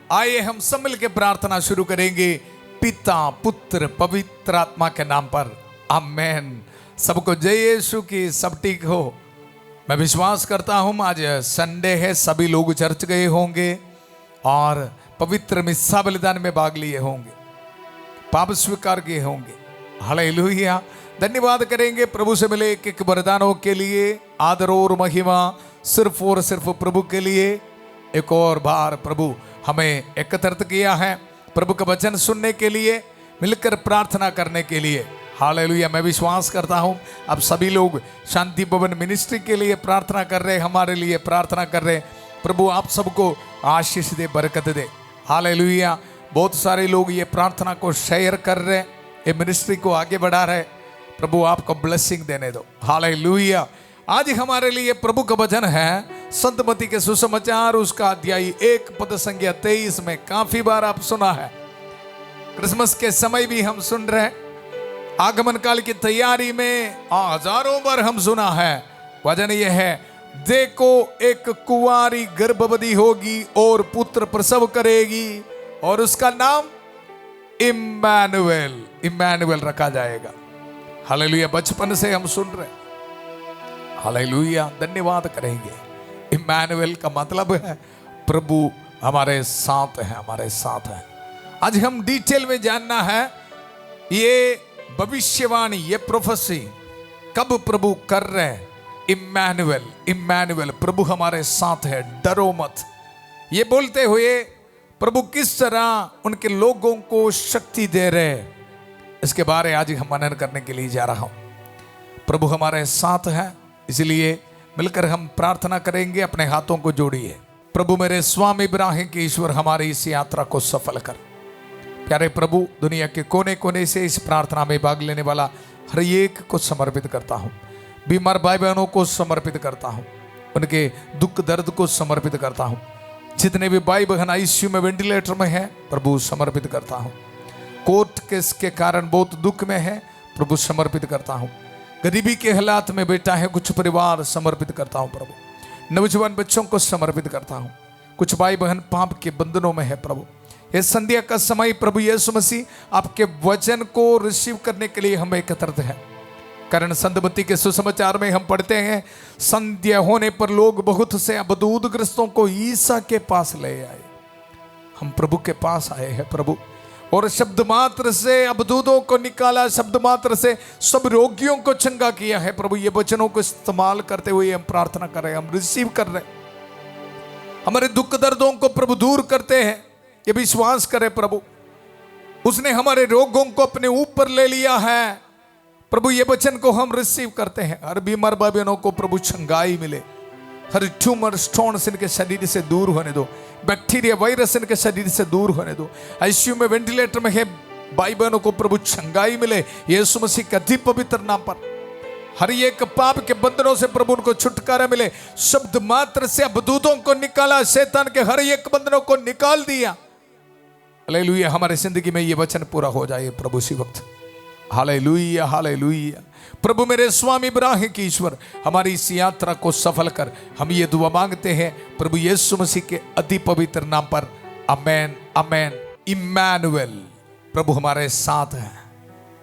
आइए हम सब मिलकर प्रार्थना शुरू करेंगे पिता पुत्र पवित्र आत्मा के नाम पर, आमेन। सबको जय यीशु की। सब ठीक हो? मैं विश्वास करता हूँ आज संडे है, सभी लोग चर्च गए होंगे और पवित्र मिस्सा बलिदान में भाग लिए होंगे, पाप स्वीकार किए होंगे। हालेलुया। धन्यवाद करेंगे प्रभु से मिले एक वरदानों के लिए। आदर और महिमा सिर्फ और सिर्फ प्रभु के लिए। एक और बार प्रभु हमें एकत्रित किया है प्रभु का वचन सुनने के लिए, मिलकर प्रार्थना करने के लिए। हालेलुया। मैं विश्वास करता हूँ अब सभी लोग शांति भवन मिनिस्ट्री के लिए प्रार्थना कर रहे, हमारे लिए प्रार्थना कर रहे। प्रभु आप सबको आशीष दे, बरकत दे। हालेलुया। बहुत सारे लोग ये प्रार्थना को शेयर कर रहे, ये मिनिस्ट्री को आगे बढ़ा रहे। प्रभु आपको ब्लेसिंग देने दो। हालेलुया। आज हमारे लिए प्रभु का वचन है संत मत्ती के सुसमाचार, उसका अध्याय 1 पद संख्या 23 में। काफी बार आप सुना है, क्रिसमस के समय भी हम सुन रहे हैं, आगमन काल की तैयारी में हजारों बार हम सुना है। वचन यह है, देखो एक कुंवारी गर्भवती होगी और पुत्र प्रसव करेगी और उसका नाम इम्मानुएल, इम्मानुएल रखा जाएगा। हालेलुया। बचपन से हम सुन रहे। हालेलुया। धन्यवाद करेंगे। इम्मानुएल का मतलब है प्रभु हमारे साथ है, हमारे साथ है। आज हम डिटेल में जानना है ये भविष्यवाणी, ये प्रोफेसी कब प्रभु कर रहे हैं। इम्मानुएल, इम्मानुएल, प्रभु हमारे साथ है, डरो मत। ये बोलते हुए प्रभु किस तरह उनके लोगों को शक्ति दे रहे, इसके बारे आज हम मनन करने के लिए जा रहा हूं। प्रभु हमारे साथ है, इसलिए मिलकर हम प्रार्थना करेंगे। अपने हाथों को जोड़िए। प्रभु मेरे स्वामी इब्राहिम के ईश्वर, हमारी इस यात्रा को सफल कर। प्यारे प्रभु, दुनिया के कोने कोने से इस प्रार्थना में भाग लेने वाला हर एक को समर्पित करता हूँ। बीमार भाई बहनों को समर्पित करता हूँ, उनके दुख दर्द को समर्पित करता हूँ। जितने भी भाई बहन आईसीयू में, वेंटिलेटर में है, प्रभु समर्पित करता हूँ। कोर्ट केस के कारण बहुत दुख में है, प्रभु समर्पित करता हूँ। गरीबी के हालात में बैठा है कुछ परिवार, समर्पित करता हूँ प्रभु। नौजवान बच्चों को समर्पित करता हूँ। कुछ भाई बहन पाप के बंधनों में है प्रभु। ये संध्या का समय प्रभु यीशु मसीह आपके वचन को रिसीव करने के लिए हम एकत्रित हैं। कारण संत मत्ती के सुसमाचार में हम पढ़ते हैं, संध्या होने पर लोग बहुत से अबदूदग्रस्तों को ईसा के पास ले आए। हम प्रभु के पास आए हैं प्रभु, और शब्द मात्र से अबदूदों को निकाला, शब्द मात्र से सब रोगियों को चंगा किया है प्रभु। ये वचनों को इस्तेमाल करते हुए हम प्रार्थना कर रहे हैं, हम रिसीव कर रहे हैं। हमारे दुख दर्दों को प्रभु दूर करते हैं, ये विश्वास करें प्रभु। उसने हमारे रोगों को अपने ऊपर ले लिया है प्रभु। ये वचन को हम रिसीव करते हैं। हर बीमार भाई बहनों को प्रभु चंगाई मिले। हर ट्यूमर स्टोन इनके शरीर से दूर होने दो। बैक्टीरिया वायरस इनके शरीर से दूर होने दो। आईसीयू में, वेंटिलेटर में है भाई बहनों को प्रभु चंगाई मिले यीशु मसीह के अति पवित्र नाम पर। हर एक पाप के बंधनों से प्रभु उनको छुटकारा मिले। शब्द मात्र से अबदूतों को निकाला, शैतान के हर एक बंधनों को निकाल दिया। हालेलुया। हमारे जिंदगी में ये वचन पूरा हो जाए प्रभु इसी वक्त। Hallelujah, hallelujah. प्रभु मेरे स्वामी इब्राहिम की ईश्वर, हमारी इस यात्रा को सफल कर। हम ये दुआ मांगते हैं प्रभु यीशु मसीह के अति पवित्र नाम पर, आमेन, आमेन। इम्मानुएल, प्रभु हमारे साथ है।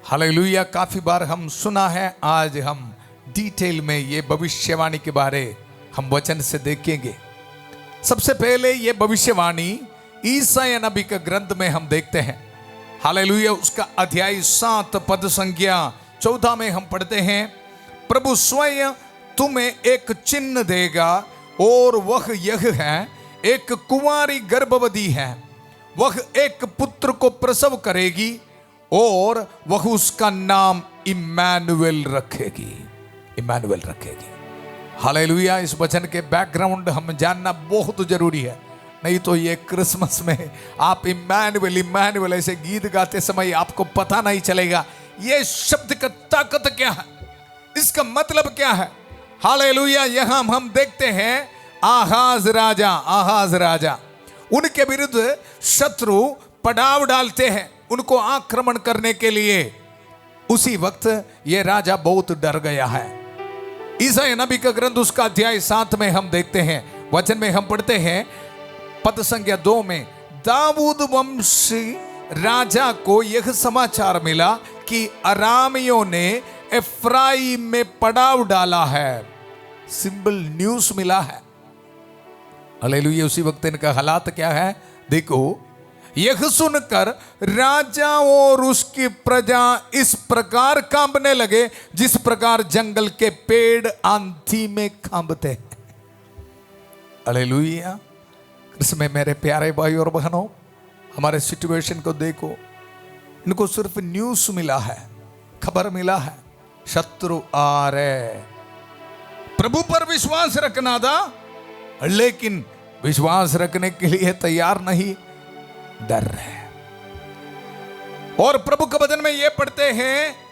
हालेलुया। काफी बार हम सुना है, आज हम डिटेल में ये भविष्यवाणी के बारे हम वचन से देखेंगे। सबसे पहले ये भविष्यवाणी ईसाया नबी के ग्रंथ में हम देखते हैं। हालेलुया। उसका अध्याय 7 पद संख्या 14 में हम पढ़ते हैं, प्रभु स्वयं तुम्हें एक चिन्ह देगा और वह यह है, एक कुंवारी गर्भवती है, वह एक पुत्र को प्रसव करेगी और वह उसका नाम इम्मानुएल रखेगी, इम्मानुएल रखेगी। हालेलुया। इस वचन के बैकग्राउंड हम जानना बहुत जरूरी है, नहीं तो ये क्रिसमस में आप इम्मानुएल, इम्मानुएल ऐसे गीत गाते समय आपको पता नहीं चलेगा ये शब्द का ताकत क्या है, इसका मतलब क्या है। हालेलुया। यहां हम देखते हैं आहाज राजा, आहाज राजा, उनके विरुद्ध शत्रु पड़ाव डालते हैं उनको आक्रमण करने के लिए। उसी वक्त ये राजा बहुत डर गया है। ईसाया नबी का ग्रंथ उसका अध्याय 7 में हम देखते हैं, वचन में हम पढ़ते हैं पद संख्या 2 में, दाऊद वंशी राजा को यह समाचार मिला कि अरामियों ने एफ्राइम में पड़ाव डाला है। सिंपल न्यूज मिला है। हालेलुया। उसी वक्त इनका हालात क्या है देखो, यह सुनकर राजा और उसकी प्रजा इस प्रकार कांपने लगे जिस प्रकार जंगल के पेड़ आंधी में कांपते हैं। हालेलुया। इसमें मेरे प्यारे भाई और बहनों, हमारे सिचुएशन को देखो, इनको सिर्फ न्यूज मिला है, खबर मिला है, शत्रु आ रहे। प्रभु पर विश्वास रखना था, लेकिन विश्वास रखने के लिए तैयार नहीं, डर रहे। और प्रभु के वचन में यह पढ़ते हैं,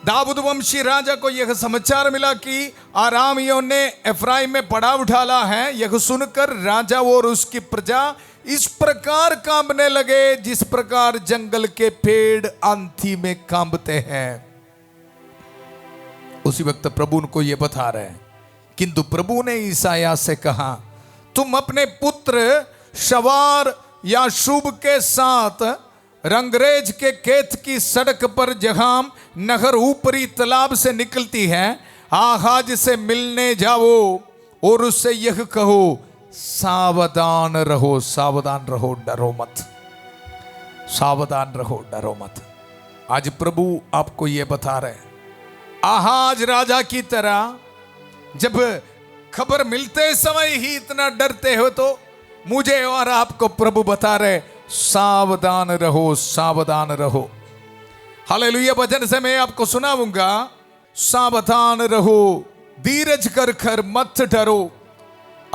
दाऊद वंशी राजा को यह समाचार मिला कि आरामियों ने एफ्राइम में पड़ाव डाला है। यह सुनकर राजा और उसकी प्रजा इस प्रकार कांपने लगे जिस प्रकार जंगल के पेड़ आंधी में कांपते हैं। उसी वक्त प्रभु उनको यह बता रहे हैं, किंतु प्रभु ने ईसाया से कहा, तुम अपने पुत्र शवार याशूब के साथ रंगरेज के खेत की सड़क पर जहां नहर ऊपरी तालाब से निकलती है, आहाज से मिलने जाओ और उससे यह कहो, सावधान रहो, सावधान रहो, डरो मत, सावधान रहो, डरो मत। आज प्रभु आपको यह बता रहे हैं, आहाज राजा की तरह जब खबर मिलते समय ही इतना डरते हो, तो मुझे और आपको प्रभु बता रहे, सावधान रहो, सावधान रहो। हालेलुया। वचन से मैं आपको सुनाऊंगा, सावधान रहो, धीरज कर कर मत डरो।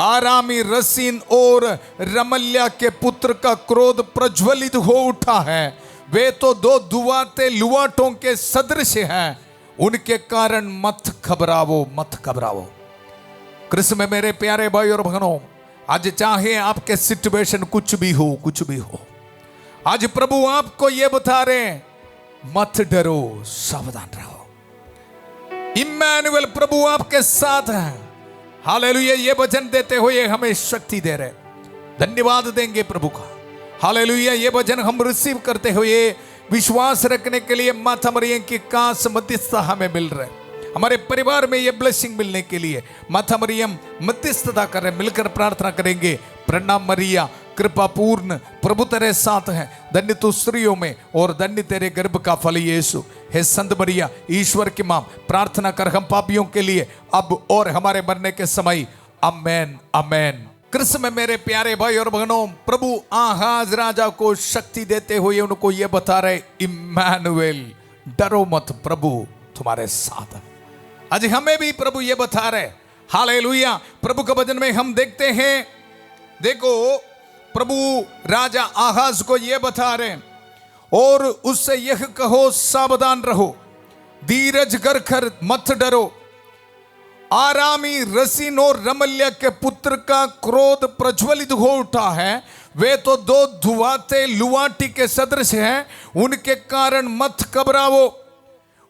आरामी रसीन और रमल्या के पुत्र का क्रोध प्रज्वलित हो उठा है। वे तो दो दुआते लुआटों के सदृश हैं, उनके कारण मत घबराओ, मत घबराओ। कृष्ण में मेरे प्यारे भाई और बहनों, आज चाहे आपके सिचुएशन कुछ भी हो, कुछ भी हो, आज प्रभु आपको यह बता रहे हैं, मत डरो, सावधान रहो। इम्मानुएल प्रभु आपके साथ है। हालेलुया। ये वचन देते हुए हमें शक्ति दे रहे, धन्यवाद देंगे प्रभु का। हालेलुया। ये वचन हम रिसीव करते हुए विश्वास रखने के लिए माता मरियम की कास मध्यस्थता हमें मिल रहे। हमारे परिवार में ये ब्लेसिंग मिलने के लिए माता मरियम मध्यस्थता कर रहे, मिलकर प्रार्थना करेंगे। प्रणाम मरिया, कृपा पूर्ण, प्रभु तेरे साथ है, धन्य तू स्त्रियों में और धन्य तेरे गर्भ का फल यीशु। हे संत मरिया, ईश्वर की मां, प्रार्थना कर हम पापियों के लिए अब और हमारे मरने के समय। आमेन, आमेन। कृष्ण में मेरे प्यारे भाई और बहनों, प्रभु आहाज राजा को शक्ति देते हुए उनको ये बता रहे, इम्मानुएल, डरो मत, प्रभु तुम्हारे साथ है। आज हमें भी प्रभु ये बता रहे। हालेलुया। प्रभु के वचन में हम देखते हैं, देखो प्रभु राजा आहाज को ये बता रहे, और उससे यह कहो, सावधान रहो, धीरज कर मत डरो। आरामी रसीन और रमल्या के पुत्र का क्रोध प्रज्वलित हो उठा है। वे तो दो धुआते लुआटी के सदृश हैं, उनके कारण मत घबराओ।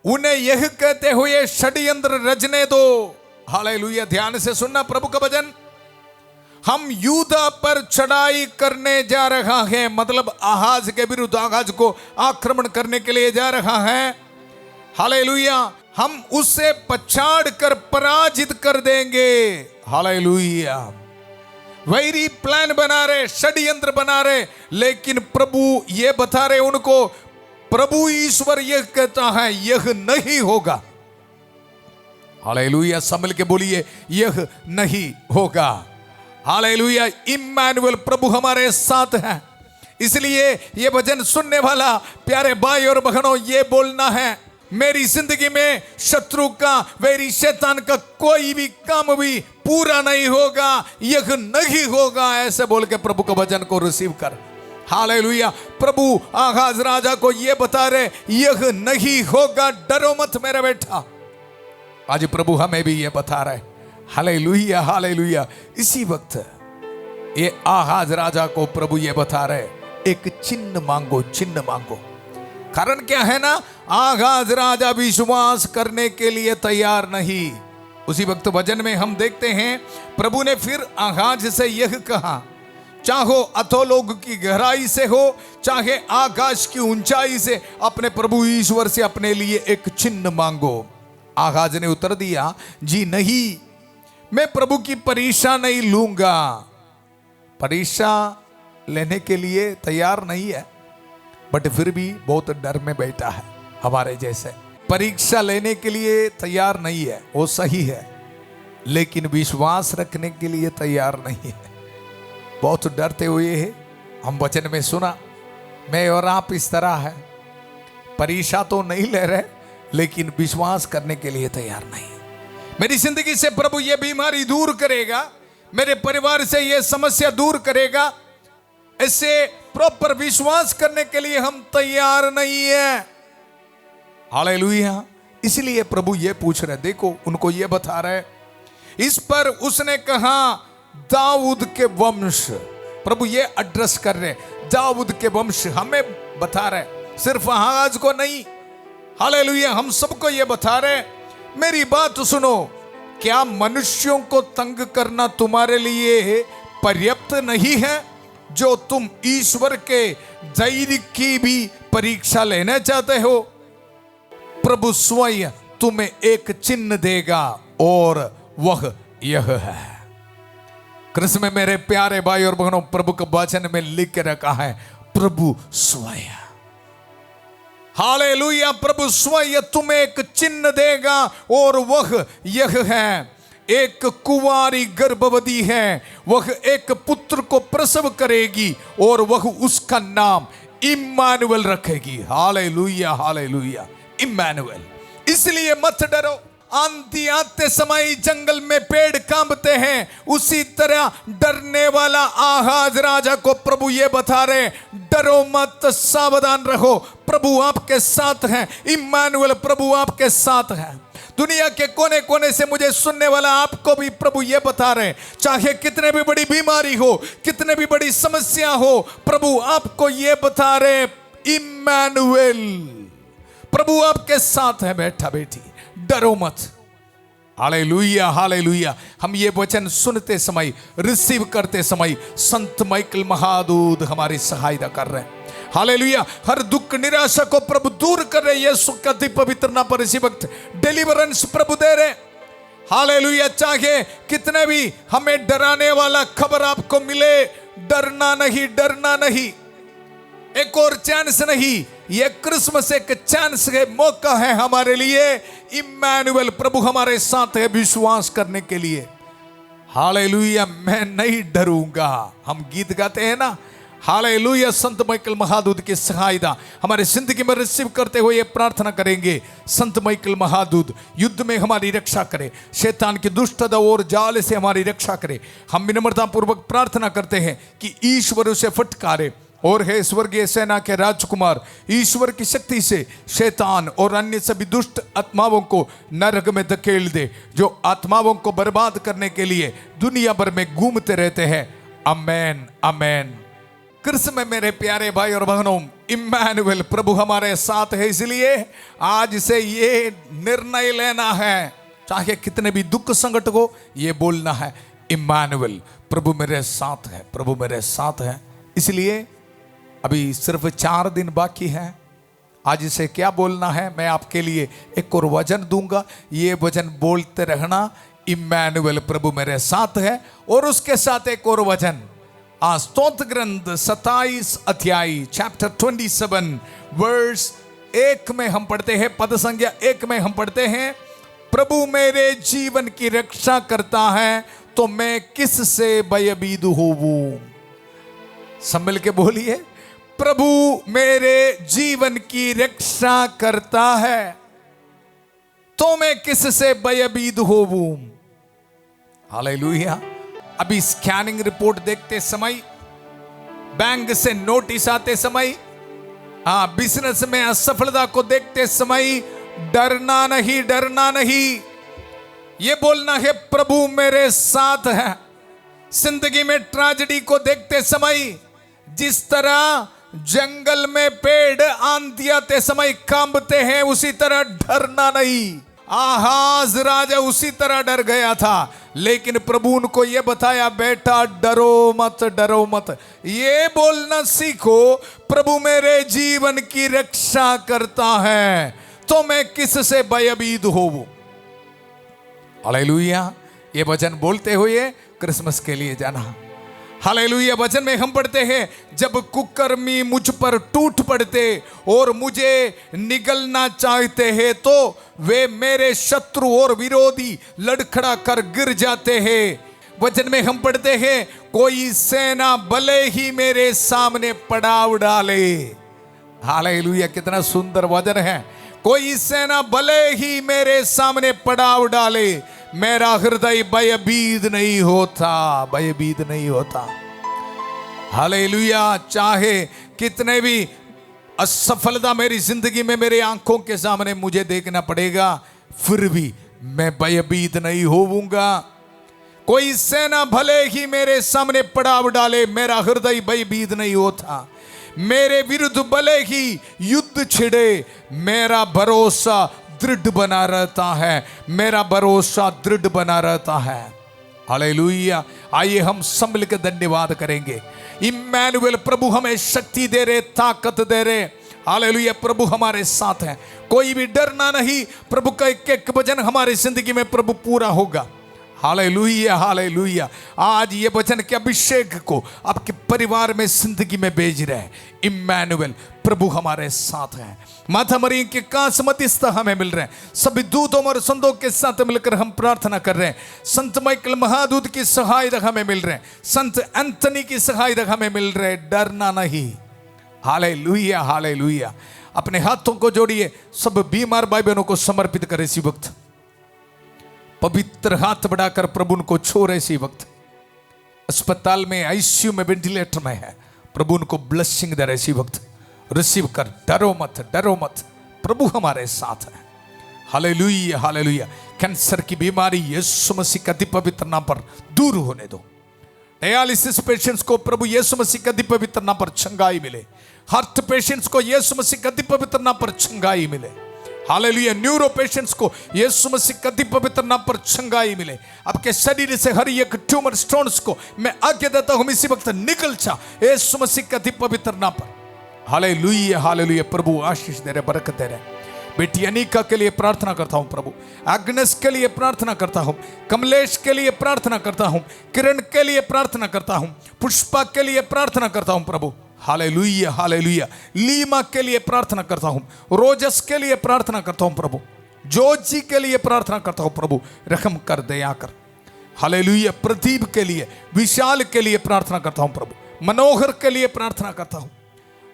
उन्हें यह कहते हुए षड्यंत्र रचने दो। हालेलुया। ध्यान से सुनना प्रभु का वचन। हम यूदा पर चढ़ाई करने जा रहा है, मतलब आहाज के विरुद्ध, आहाज को आक्रमण करने के लिए जा रहा है। हालेलुया। हम उसे पछाड़ कर पराजित कर देंगे। हालेलुया। वैरी प्लान बना रहे, षड्यंत्र बना रहे, लेकिन प्रभु ये बता रहे उनको, प्रभु ईश्वर यह कहता है, यह नहीं होगा। हालेलुया। संभल के बोलिए, यह नहीं होगा। हालेलुया। इम्मानुएल, प्रभु हमारे साथ है। इसलिए ये वचन सुनने वाला प्यारे भाई और बहनों, ये बोलना है, मेरी जिंदगी में शत्रु का, वैरी शैतान का कोई भी काम भी पूरा नहीं होगा, यह नहीं होगा, ऐसे बोल के प्रभु के वचन को रिसीव कर। हालेलुया। प्रभु आगाज राजा को यह बता रहे, यह नहीं होगा, डरो मत मेरा बेटा। आज प्रभु हमें भी यह बता रहे। Hallelujah, hallelujah. इसी वक्त ये आहाज राजा को प्रभु ये बता रहे, एक चिन्ह मांगो, चिन्ह मांगो। कारण क्या है ना, आगाज राजा विश्वास करने के लिए तैयार नहीं। उसी वक्त वचन में हम देखते हैं, प्रभु ने फिर आगाज से यह कहा, चाहो अधोलोक की गहराई से हो, चाहे आकाश की ऊंचाई से, अपने प्रभु ईश्वर से अपने लिए एक चिन्ह मांगो। आगाज ने उत्तर दिया, जी नहीं, मैं प्रभु की परीक्षा नहीं लूंगा। परीक्षा लेने के लिए तैयार नहीं है, बट फिर भी बहुत डर में बैठा है। हमारे जैसे परीक्षा लेने के लिए तैयार नहीं है, वो सही है, लेकिन विश्वास रखने के लिए तैयार नहीं है। बहुत डरते हुए है। हम वचन में सुना, मैं और आप इस तरह है, परीक्षा तो नहीं ले रहे, लेकिन विश्वास करने के लिए तैयार नहीं। मेरी जिंदगी से प्रभु ये बीमारी दूर करेगा, मेरे परिवार से ये समस्या दूर करेगा, इससे प्रॉपर विश्वास करने के लिए हम तैयार नहीं है। हालेलुया। इसलिए प्रभु ये पूछ रहे, देखो उनको ये बता रहे। इस पर उसने कहा, दाऊद के वंश। प्रभु ये एड्रेस कर रहे, दाऊद के वंश हमें बता रहे, सिर्फ आगाज को नहीं। हालेलुया, हम सबको ये बता रहे, मेरी बात सुनो, क्या मनुष्यों को तंग करना तुम्हारे लिए पर्याप्त नहीं है, जो तुम ईश्वर के धैर्य की भी परीक्षा लेना चाहते हो? प्रभु स्वयं तुम्हें एक चिन्ह देगा और वह यह है। कृष्ण में मेरे प्यारे भाई और बहनों, प्रभु के वचन में लिख के रखा है, प्रभु स्वयं। हालेलुया। प्रभु स्वयं तुम्हें एक चिन्ह देगा और वह यह है, एक कुंवारी गर्भवती है, वह एक पुत्र को प्रसव करेगी और वह उसका नाम इम्मानुएल रखेगी। Hallelujah, hallelujah, Immanuel. इसलिए मत डरो। आंधी आते समय जंगल में पेड़ कांपते हैं, उसी तरह डरने वाला आहाज राजा को प्रभु ये बता रहे, डरो मत, सावधान रहो, प्रभु आपके साथ हैं। इम्मानुएल, प्रभु आपके साथ हैं। दुनिया के कोने कोने से मुझे सुनने वाला आपको भी प्रभु ये बता रहे, चाहे कितने भी बड़ी बीमारी हो, कितने भी बड़ी समस्या हो, प्रभु आपको ये बता रहे, इम्मानुएल, प्रभु आपके साथ है। बेटा बेटी, डरो मत। Hallelujah, hallelujah. हम ये वचन सुनते समय, रिसीव करते समय, संत माइकल महादूत हमारी सहायता कर रहे हैं। हालेलुया। हर दुख निराशा को प्रभु दूर कर रहे, यीशु का अति पवित्र नाम पर इसी वक्त डिलीवरेंस प्रभु दे रहे। हालेलुया। चाहे कितने भी हमें डराने वाला खबर आपको मिले, डरना नहीं, डरना नहीं। एक और चांस नहीं, ये क्रिसमस एक चांस है, मौका है हमारे लिए। इम्मानुएल, प्रभु हमारे साथ है विश्वास करने के लिए। हालेलुया। मैं नहीं डरूंगा, हम गीत गाते हैं ना। हालेलुया। संत माइकल महादूत की सहायता हमारे जिंदगी में रिसीव करते हुए ये प्रार्थना करेंगे, संत माइकल महादूत युद्ध में हमारी रक्षा करे, शैतान की दुष्टता और जाल से हमारी रक्षा करे। हम विनम्रता पूर्वक प्रार्थना करते हैं कि ईश्वर उसे फटकारे और हे स्वर्गीय सेना के राजकुमार, ईश्वर की शक्ति से शैतान और अन्य सभी दुष्ट आत्माओं को नरक में धकेल दे, जो आत्माओं को बर्बाद करने के लिए दुनिया भर में घूमते रहते हैं। आमेन, आमेन। कृष्ण में मेरे प्यारे भाई और बहनों, इम्मानुएल, प्रभु हमारे साथ है। इसलिए आज से ये निर्णय लेना है, चाहे कितने भी दुख संकट हो, ये बोलना है, इम्मानुएल, प्रभु मेरे साथ है, प्रभु मेरे साथ है। इसलिए अभी सिर्फ 4 दिन बाकी है। आज से क्या बोलना है, मैं आपके लिए एक और वचन दूंगा, ये वचन बोलते रहना, इम्मानुएल, प्रभु मेरे साथ है। और उसके साथ एक और वचन, स्तोत्र ग्रंथ 27 अध्याय चैप्टर 27 वर्स 1 में हम पढ़ते हैं, पद संख्या 1 में हम पढ़ते हैं, प्रभु मेरे जीवन की रक्षा करता है तो मैं किससे भयभीत होऊं। सब मिल के बोलिए, प्रभु मेरे जीवन की रक्षा करता है तो मैं किससे भयभीत होऊं। हालेलुया। अभी स्कैनिंग रिपोर्ट देखते समय, बैंक से नोटिस आते समय, बिजनेस में असफलता को देखते समय, डरना नहीं, डरना नहीं, ये बोलना है, प्रभु मेरे साथ है। जिंदगी में ट्रेजेडी को देखते समय, जिस तरह जंगल में पेड़ आंधी आते समय कांपते हैं, उसी तरह डरना नहीं। आहाज राजा उसी तरह डर गया था, लेकिन प्रभु उनको ये बताया, बेटा डरो मत, डरो मत, ये बोलना सीखो प्रभु मेरे जीवन की रक्षा करता है, तो मैं किससे भयभीत होऊं। हालेलुया। ये वचन बोलते हुए क्रिसमस के लिए जाना। हालेलुया। वचन में हम पढ़ते हैं, जब कुकर्मी मुझ पर टूट पड़ते और मुझे निगलना चाहते हैं, तो वे मेरे शत्रु और विरोधी लड़खड़ा कर गिर जाते हैं। वचन में हम पढ़ते हैं, कोई सेना भले ही मेरे सामने पड़ाव डाले। हालेलुया। कितना सुंदर वचन है। कोई सेना भले ही मेरे सामने पड़ाव डाले, मेरा हृदय भयभीत नहीं होता, भयभीत नहीं होता। हालेलुया। चाहे कितने भी असफलता मेरी जिंदगी में मेरे आंखों के सामने मुझे देखना पड़ेगा, फिर भी मैं भयभीत नहीं होऊंगा। कोई सेना भले ही मेरे सामने पड़ाव डाले, मेरा हृदय भयभीत नहीं होता। मेरे विरुद्ध भले ही युद्ध छिड़े, मेरा भरोसा दृढ़ बना रहता है, मेरा भरोसा दृढ़ बना रहता है। हालेलुया। आइए हम सब मिलकर धन्यवाद करेंगे। इम्मानुएल, प्रभु हमें शक्ति दे रहे, ताकत दे रहे। हालेलुया। प्रभु हमारे साथ है, कोई भी डरना नहीं। प्रभु का एक एक वचन हमारी जिंदगी में प्रभु पूरा होगा। Hallelujah, hallelujah. आज ये वचन के अभिषेक को आपके परिवार में, जिंदगी में भेज रहे हैं। इम्मानुएल, प्रभु हमारे साथ है। माता मरियम के कांस मध्यस्थ हमें मिल रहे हैं। सभी दूतों और संतों के साथ मिलकर हम प्रार्थना कर रहे हैं। संत माइकल महादूत की सहायता हमें मिल रहे हैं। संत एंथनी की सहायता हमें मिल रहे हैं। डरना नहीं। Hallelujah, hallelujah. अपने हाथों को जोड़िए, सब बीमार भाई बहनों को समर्पित करें। इसी वक्त पवित्र हाथ बढ़ाकर प्रभु उनको छोड़े। इसी वक्त अस्पताल में, आईसीयू में, वेंटिलेटर में है, प्रभु उनको ब्लेसिंग दे रहे। इसी वक्त रिसीव कर। डरो मत, डरो मत, प्रभु हमारे साथ है। Hallelujah, hallelujah. कैंसर की बीमारी यीशु मसीह का पवित्र नाम पर दूर होने दो। डायलिसिस पेशेंट्स को प्रभु यीशु मसीह का पवित्र नाम पर चंगाई मिले। हार्ट पेशेंट्स को यीशु मसीह का पवित्र नाम पर चंगाई मिले। हालेलुया। न्यूरो पेशेंट्स को यीशु मसीह का पवित्र नाम पर चंगाई मिले। आपके शरीर से हर एक ट्यूमर, स्टोन्स को मैं आज्ञा देता हूं, इसी वक्त निकल जा यीशु मसीह का पवित्र नाम पर। Hallelujah, hallelujah. प्रभु आशीष दे रहे, बरकत दे रहे। बेटी अनिका के लिए प्रार्थना करता हूं प्रभु। एग्नेस के लिए प्रार्थना करता हूं। कमलेश के लिए प्रार्थना करता हूं। किरण के लिए प्रार्थना करता हूं। पुष्पा के लिए प्रार्थना करता हूं प्रभु। Hallelujah, hallelujah. लीमा के लिए प्रार्थना करता हूं। रोजस के लिए प्रार्थना करता हूं प्रभु। जॉर्ज जी के लिए प्रार्थना करता हूं प्रभु, रहम कर, दया कर। हालेलुया। प्रदीप के लिए, विशाल के लिए प्रार्थना करता हूं प्रभु। मनोहर के लिए प्रार्थना करता हूं।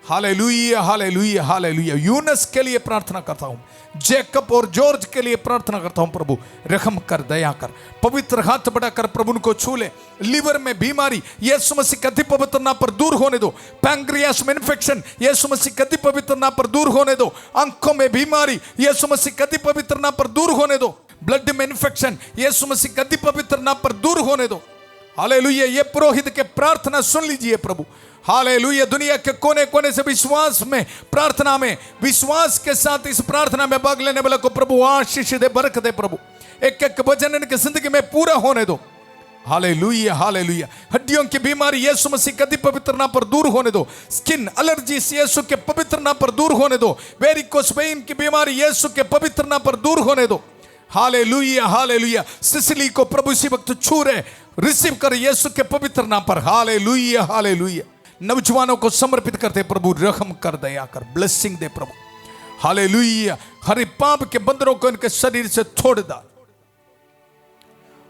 Hallelujah, hallelujah, hallelujah. यूनस के लिए प्रार्थना करता हूं। जैकब और जॉर्ज के लिए प्रार्थना करता हूं प्रभु, रहम कर, दया कर। पवित्र हाथ बढ़ाकर प्रभु उनको छू ले। लिवर में बीमारी यीशु मसीह का पवित्र नाम पर दूर होने दो। पैंक्रियास में इन्फेक्शन यीशु मसीह का पवित्र नाम पर दूर होने दो। आंखों में बीमारी यीशु मसीह का पवित्र नाम पर दूर होने दो। ब्लड में इन्फेक्शन यीशु मसीह का पवित्र नाम पर दूर होने दो। हालेलुया। ये पुरोहित के प्रार्थना सुन लीजिए प्रभु। हालेलुया। दुनिया के कोने कोने से विश्वास में, प्रार्थना में, विश्वास के साथ इस प्रार्थना में भाग लेने वाले को प्रभु आशीष दे, बरकत दे प्रभु। एक एक वचन इनकी जिंदगी में पूरा होने दो। Hallelujah, hallelujah. हड्डियों की बीमारी यीशु मसीह का पवित्र नाम पर दूर होने दो। स्किन एलर्जी यीशु के पवित्र नाम पर दूर होने दो। वेरिकोस वेइन की बीमारी यीशु के पवित्र नाम पर दूर होने दो। Hallelujah, hallelujah. सिसिली को प्रभु इसी वक्त छू रहे, रिसीव कर यीशु के पवित्र नाम पर। Hallelujah, hallelujah. नौजवानों को समर्पित करते प्रभु, रहम कर, दया कर, ब्लेसिंग दे प्रभु। हालेलुया। हर पाप के बंधनों को इनके शरीर से छोड़ डाल।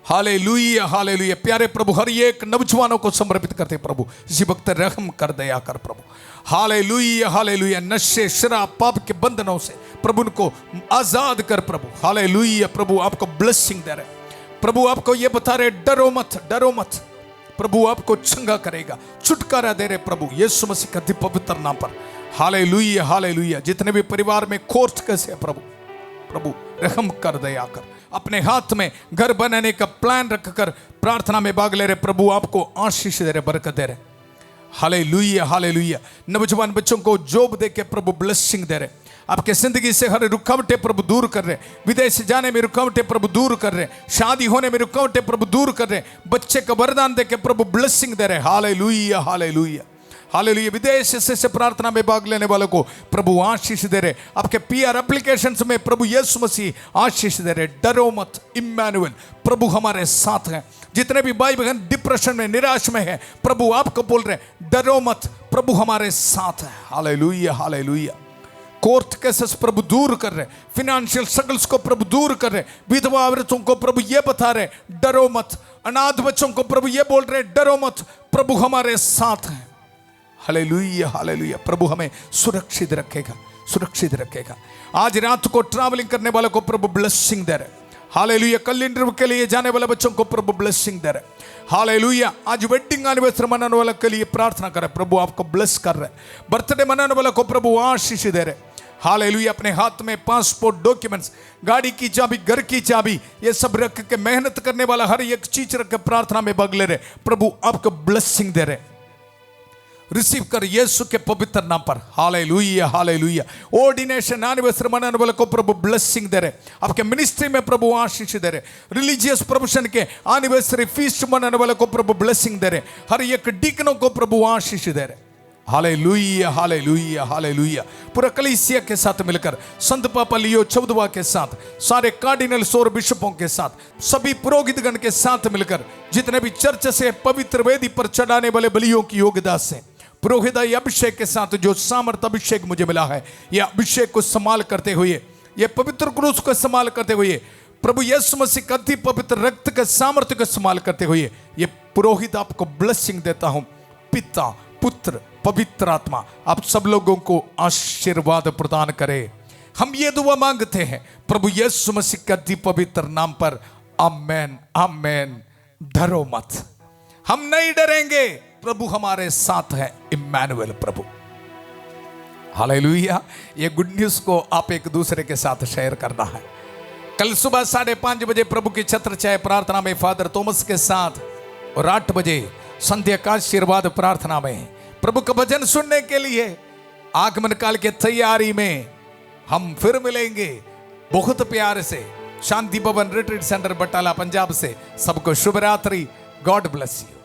Hallelujah, hallelujah. प्यारे प्रभु, हर एक नौजवानों को समर्पित करते प्रभु, इसी वक्त रहम कर, दया कर प्रभु। Hallelujah, hallelujah. नशे, शराब, पाप के बंधनों से प्रभु उनको आजाद कर प्रभु। हालेलुया। प्रभु आपको ब्लेसिंग दे रहे प्रभु, आपको ये बता रहे, डरो मत, डरो मत। प्रभु आपको चंगा करेगा, छुटकारा दे रहे प्रभु यीशु मसीह का पवित्र नाम पर। Hallelujah, hallelujah. जितने भी परिवार में कोर्ट कैसे है प्रभु, प्रभु रहम कर, दया कर। अपने हाथ में घर बनाने का प्लान रखकर प्रार्थना में भाग ले रहे प्रभु, आपको आशीष दे रहे, बरकत दे रहे। Hallelujah, hallelujah. नौजवान बच्चों को जॉब दे के प्रभु ब्लेसिंग दे रहे। आपके जिंदगी से हर रुकावटें प्रभु दूर कर रहे, विदेश जाने में रुकावटें प्रभु दूर कर रहे, शादी होने में रुकावटें प्रभु दूर कर रहे, बच्चे का वरदान दे के प्रभु ब्लेसिंग दे रहे। Hallelujah hallelujah hallelujah. विदेश से प्रार्थना में भाग लेने वालों को प्रभु आशीष दे रहे, आपके पीआर एप्लीकेशंस में प्रभु यीशु मसीह आशीष दे रहे। डरो मत, इम्मानुएल प्रभु हमारे साथ हैं। जितने भी भाई बहन डिप्रेशन में, निराश में है, प्रभु आपको बोल रहे डरो मत, प्रभु हमारे साथ है। Hallelujah hallelujah. कोर्ट केसेस प्रभु दूर कर रहे, फिनेंशियल स्ट्रगल्स को प्रभु दूर कर रहे, विधवा औरतों को प्रभु ये बता रहे डरो मत, अनाथ बच्चों को प्रभु ये बोल रहे डरो मत, प्रभु हमारे साथ हैं। Hallelujah hallelujah. प्रभु हमें सुरक्षित रखेगा, सुरक्षित रखेगा। आज रात को ट्रैवलिंग करने वालों को प्रभु ब्लेसिंग दे रहे। हालेलुया। कल इंटरव्यू के लिए जाने वाले बच्चों को प्रभु ब्लेसिंग दे रहे। हालेलुया। आज वेडिंग एनिवर्सरी मनाने वालों के लिए प्रार्थना कर रहे, प्रभु आपको ब्लेस कर रहे। बर्थडे मनाने वालों को प्रभु आशीष दे रहे। हालेलुया। अपने हाथ में पासपोर्ट, डॉक्यूमेंट्स, गाड़ी की चाबी, घर की चाबी, ये सब रख के मेहनत करने वाला हर एक चीज रख के प्रार्थना में भाग ले रहे, प्रभु आपको ब्लेसिंग दे रहे। रिसीव कर यीशु के पवित्र नाम पर। Hallelujah hallelujah. ऑर्डिनेशन एनिवर्सरी मनाने वाले को प्रभु ब्लेसिंग दे रहे, आपके मिनिस्ट्री में प्रभु आशीष दे रहे। रिलीजियस प्रोफेशन के एनिवर्सरी फीस्ट मनाने वाले को प्रभु ब्लेसिंग दे रहे, हर एक डीकनों को प्रभु आशीष दे रहे। Hallelujah hallelujah hallelujah. पूरा कलीसिया के साथ मिलकर, संत पापा लियो चौदवा के साथ, सारे कार्डिनल्स और बिशपों के साथ, सभी पुरोहितगण के साथ मिलकर, जितने भी चर्च से पवित्र वेदी पर चढ़ाने वाले बलियों की योग्यता से, पुरोहित अभिषेक के साथ जो सामर्थ अभिषेक मुझे मिला है, यह अभिषेक को संभाल करते हुए, यह पवित्र क्रूस को संभाल करते हुए, प्रभु यीशु मसीह का अति पवित्र रक्त के सामर्थ्य को संभाल करते हुए, ये पुरोहित आपको ब्लेसिंग देता हूं। पिता, पुत्र, पवित्र आत्मा आप सब लोगों को आशीर्वाद प्रदान करे। हम ये दुआ मांगते हैं प्रभु यीशु मसीह के अति पवित्र नाम पर। आमेन आमेन। डरो मत, हम नहीं डरेंगे, प्रभु हमारे साथ है। इम्मानुएल प्रभु। हालेलुया। ये गुड न्यूज को आप एक दूसरे के साथ शेयर करना है। कल सुबह 5:30 बजे प्रभु की छत्र छाया प्रार्थना में फादर थॉमस के साथ, और 8 बजे संध्या का आशीर्वाद प्रार्थना में प्रभु का भजन सुनने के लिए आगमन काल के तैयारी में हम फिर मिलेंगे बहुत प्यार से। शांति भवन रिट्रीट सेंटर बटाला पंजाब से सबको शुभ रात्रि। God bless you.